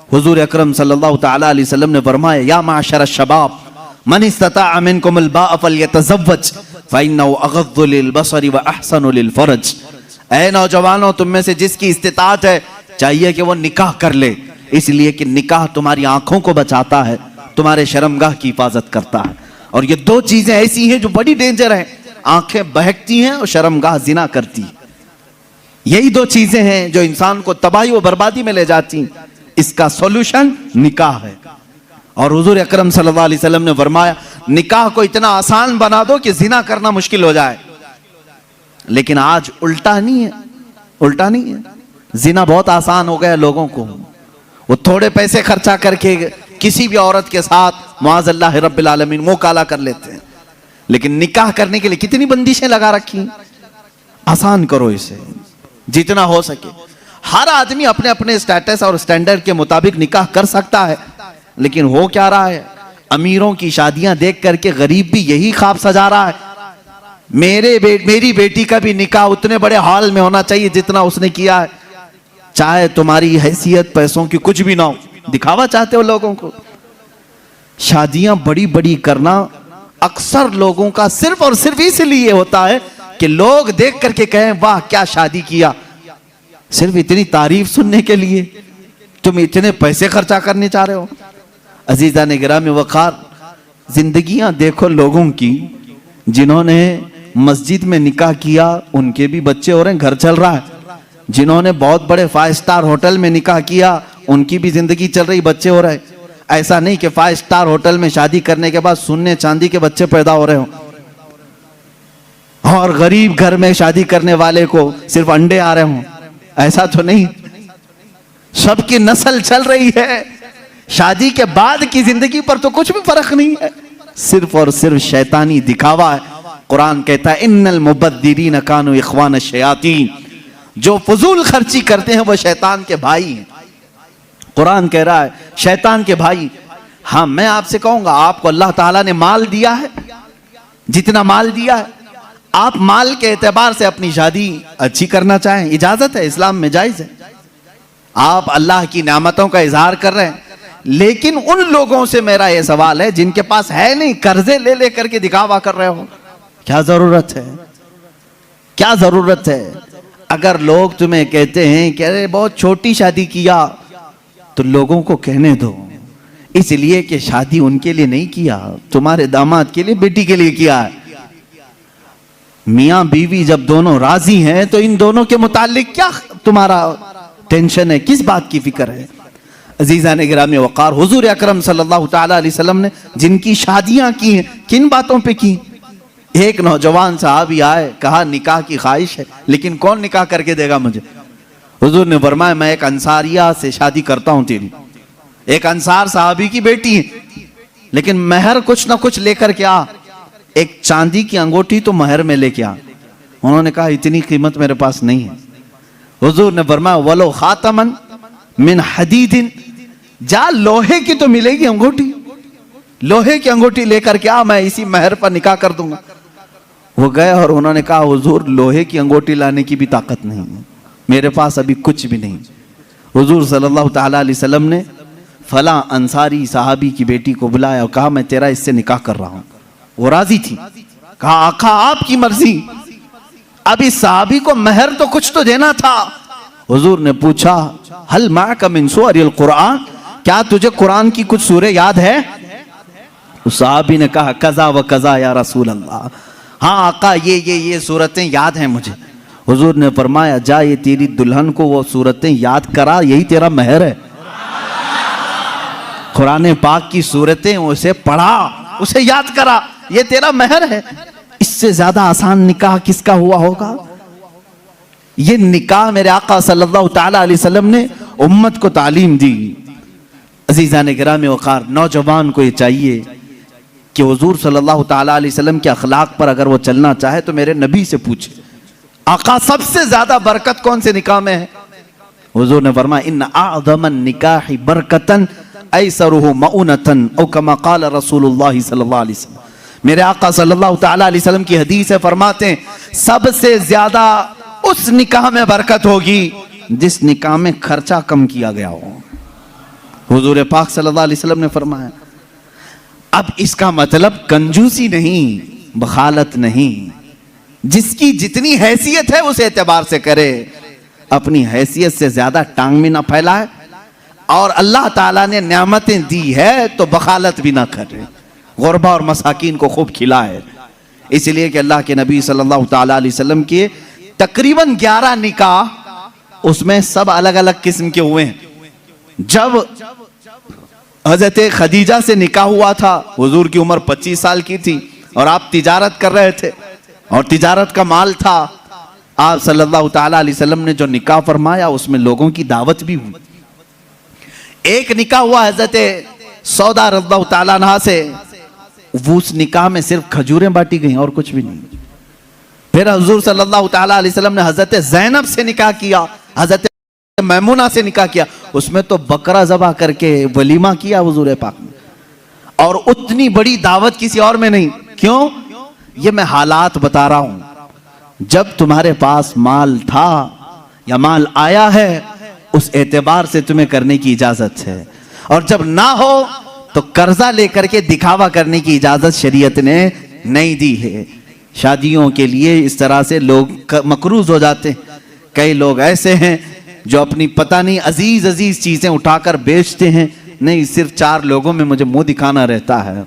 हुजूर अकरम सल्लल्लाहु तआला अलैहि वसल्लम ने फरमाया, या माशर शबाब मन इस्तताअ मिनकुमुल बाअ फल्यतज़व्वज फ़इन्नहु अग़ज़्ज़ु लिलबसरि व अहसनु लिलफ़रज। ऐ नौजवानों, तुम में से जिसकी इस्तिताअत है चाहिए कि वो निकाह कर ले, इसलिए कि निकाह तुम्हारी आंखों को बचाता है, तुम्हारे शर्मगाह की हिफाजत करता है। और ये दो चीजें ऐसी हैं जो बड़ी डेंजर है, आंखें बहकती हैं और शर्मगाह जिना करती है। यही दो चीजें हैं जो इंसान को तबाही व बर्बादी में ले जाती। इसका सॉल्यूशन निकाह है। और हुजूर अकरम सल्लल्लाहु अलैहि वसल्लम ने फरमाया, निकाह को इतना आसान बना दो कि जिना करना मुश्किल हो जाए। लेकिन आज उल्टा नहीं है, उल्टा नहीं है। जिना बहुत आसान हो गया लोगों को। वो थोड़े पैसे खर्चा करके किसी भी औरत के साथ मुआज़ल्लाह रब्बिल आलमीन मुंह काला कर लेते हैं। लेकिन निकाह करने के लिए कितनी बंदिशें लगा रखी। आसान करो इसे जितना हो सके। हर आदमी अपने अपने स्टेटस और स्टैंडर्ड के मुताबिक निकाह कर सकता है। लेकिन हो क्या रहा है, अमीरों की शादियां देख करके गरीब भी यही ख्वाब सजा रहा है, मेरी बेटी का भी निकाह उतने बड़े हॉल में होना चाहिए जितना उसने किया है, चाहे तुम्हारी हैसियत पैसों की कुछ भी ना हो। दिखावा चाहते हो लोगों को। शादियां बड़ी बड़ी करना अक्सर लोगों का सिर्फ और सिर्फ इसलिए होता है कि लोग देख करके कहें, वाह क्या शादी किया। सिर्फ इतनी तारीफ सुनने के लिए तुम इतने पैसे खर्चा करने चाह रहे हो। अजीज़ान गिरामी वक़ार, जिंदगियां देखो लोगों की, जिन्होंने मस्जिद में निकाह किया उनके भी बच्चे हो रहे हैं, घर चल रहा है। जिन्होंने बहुत बड़े 5 स्टार होटल में निकाह किया उनकी भी जिंदगी चल रही, बच्चे हो रहे। ऐसा नहीं कि 5 स्टार होटल में शादी करने के बाद सोने चांदी के बच्चे पैदा हो रहे हो और गरीब घर में शादी करने वाले को सिर्फ अंडे आ रहे हों। ऐसा तो नहीं, सबकी नस्ल चल रही है। शादी के बाद की जिंदगी पर तो कुछ भी फर्क नहीं है, सिर्फ और सिर्फ शैतानी दिखावा है। कुरान कहता है, इन्नल मुबद्दिरीन कानू इख्वान शयातीन। जो फजूल खर्ची करते हैं वो शैतान के भाई हैं। कुरान कह रहा है शैतान के भाई। हाँ, मैं आपसे कहूंगा, आपको अल्लाह ताला ने माल दिया है, जितना माल दिया है, आप माल के एतबार से अपनी शादी अच्छी करना चाहें, इजाजत है, इस्लाम में जायज है। आप अल्लाह की नेमतों का इजहार कर रहे हैं। लेकिन उन लोगों से मेरा यह सवाल है जिनके पास है नहीं, कर्जे ले ले करके दिखावा कर रहे हो, क्या जरूरत है, क्या जरूरत है। अगर लोग तुम्हें कहते हैं कि अरे बहुत छोटी शादी किया, तो लोगों को कहने दो, इसलिए कि शादी उनके लिए नहीं किया, तुम्हारे दामाद के लिए, बेटी के लिए किया है। मियां बीवी जब दोनों राजी हैं तो इन दोनों के मुतालिक क्या तुम्हारा टेंशन है, किस बात की फिक्र है। अजीज़ान गिरामी वक़ार, हुजूर अकरम सल्लल्लाहु तआला अलैहि वसल्लम ने जिनकी शादियां की हैं, किन बातों पे की। एक नौजवान साहबी आए, कहा निकाह की ख्वाहिश है, लेकिन कौन निकाह करके देगा मुझे। हुजूर ने फरमाया, मैं एक अंसारिया से शादी करता हूं तेरी। एक अंसार साहबी की बेटी है, लेकिन महर कुछ ना कुछ लेकर के आ। एक चांदी की अंगूठी तो महर में लेके आ। उन्होंने कहा इतनी कीमत मेरे पास नहीं है। हुजूर ने फरमाया, वलो खातमन मिन हदीदिन, जा लोहे की तो मिलेगी अंगूठी, लोहे की अंगूठी लेकर के आ, मैं इसी महर पर निकाह कर दूंगा। वो गए और उन्होंने कहा, हुजूर लोहे की अंगूठी लाने की भी ताकत नहीं है, मेरे पास अभी कुछ भी नहीं। हुजूर सल्लल्लाहु तआला अलैहि वसल्लम ने फला अंसारी साहबी की बेटी को बुलाया और कहा, मैं तेरा इससे निकाह कर रहा हूं। वो राजी थी। कहा, आका आपकी मर्जी। अब इस साहबी को महर तो कुछ तो देना था। हुजूर ने पूछा, हल माका मिन सूरिल कुरान, क्या तुझे कुरान की कुछ सूरे याद है। उस साहबी ने कहा, कज़ा व कज़ा या रसूल अल्लाह, हाँ आका ये सूरतें याद हैं मुझे। हुजूर ने फरमाया, जा ये तेरी दुल्हन को वो सूरतें याद करा, यही तेरा महर है। कुरान पाक की सूरतें उसे पढ़ा, उसे याद करा, ये तेरा महर है। इससे ज्यादा आसान निकाह किसका हुआ होगा। ये निकाह मेरे आका सल्लल्लाहु तआला अलैहि वसल्लम ने उम्मत को तालीम दी। अजीज़ान गिरामी वक़ार, नौजवान को ये चाहिए कि हुजूर सल्लल्लाहु तआला अलैहि वसल्लम के अखलाक पर अगर वो चलना चाहे तो मेरे नबी से पूछे, आका सबसे ज्यादा बरकत कौन से निकाह में है। हुजूर ने फरमाया, इन्ना अअज़मन निकाहि बरकतन ऐसरुहु मऊनतन औ कमा क़ाल रसूलुल्लाह सल्लल्लाहु अलैहि वसल्लम। मेरे आका सल्लल्लाहु तआला अलैहि वसल्लम की हदीस है, फरमाते हैं सबसे ज्यादा उस निकाह में बरकत होगी जिस निकाह में खर्चा कम किया गया हो। हुजूर पाक सल्लल्लाहु अलैहि वसल्लम ने फरमाया। अब इसका मतलब कंजूसी नहीं, बखालत नहीं, जिसकी जितनी हैसियत है उस एतबार से करे, अपनी हैसियत से ज्यादा टांग भी ना फैलाए, और अल्लाह ताला ने नेमतें दी है तो बखालत भी ना करे, गुरबा और मसाकीन को खूब खिलाए। इसलिए कि अल्लाह के नबी सल्लल्लाहु ताला अलैहि वसल्लम के तकरीबन 11 निकाह, उसमें सब अलग अलग किस्म के हुए हैं। जब हजरत खदीजा से निकाह हुआ था, हुजूर की उम्र 25 साल की थी और आप तिजारत कर रहे थे और तिजारत का माल था। आप सल्लल्लाहु ताला अलैहि वसल्लम ने जो निकाह फरमाया उसमें लोगों की दावत भी हुई। एक निकाह हुआ हजरत सौदा रज़ियल्लाहु ताला अन्हा से, वो उस निकाह में सिर्फ खजूरें बांटी गई और कुछ भी नहीं। फिर हुजूर सल्लल्लाहु ताला अलैहि वसल्लम ने हजरत ज़ैनब से निकाह किया, हजरत मैमुना से निकाह किया, उसमें तो बकरा ज़बह करके वलीमा किया हुजूर पाक ने, और उतनी बड़ी दावत किसी और में नहीं। क्यों? ये मैं हालात बता रहा हूं। जब तुम्हारे पास माल था या माल आया है, उस एतबार से तुम्हें करने की इजाजत है, और जब ना हो तो कर्जा लेकर के दिखावा करने की इजाजत शरीयत ने नहीं दी है। शादियों के लिए इस तरह से लोग मकरूज हो जाते हैं। कई लोग ऐसे हैं जो अपनी पता नहीं अजीज अजीज चीजें उठाकर बेचते हैं, नहीं सिर्फ 4 लोगों में मुझे मुंह दिखाना रहता है।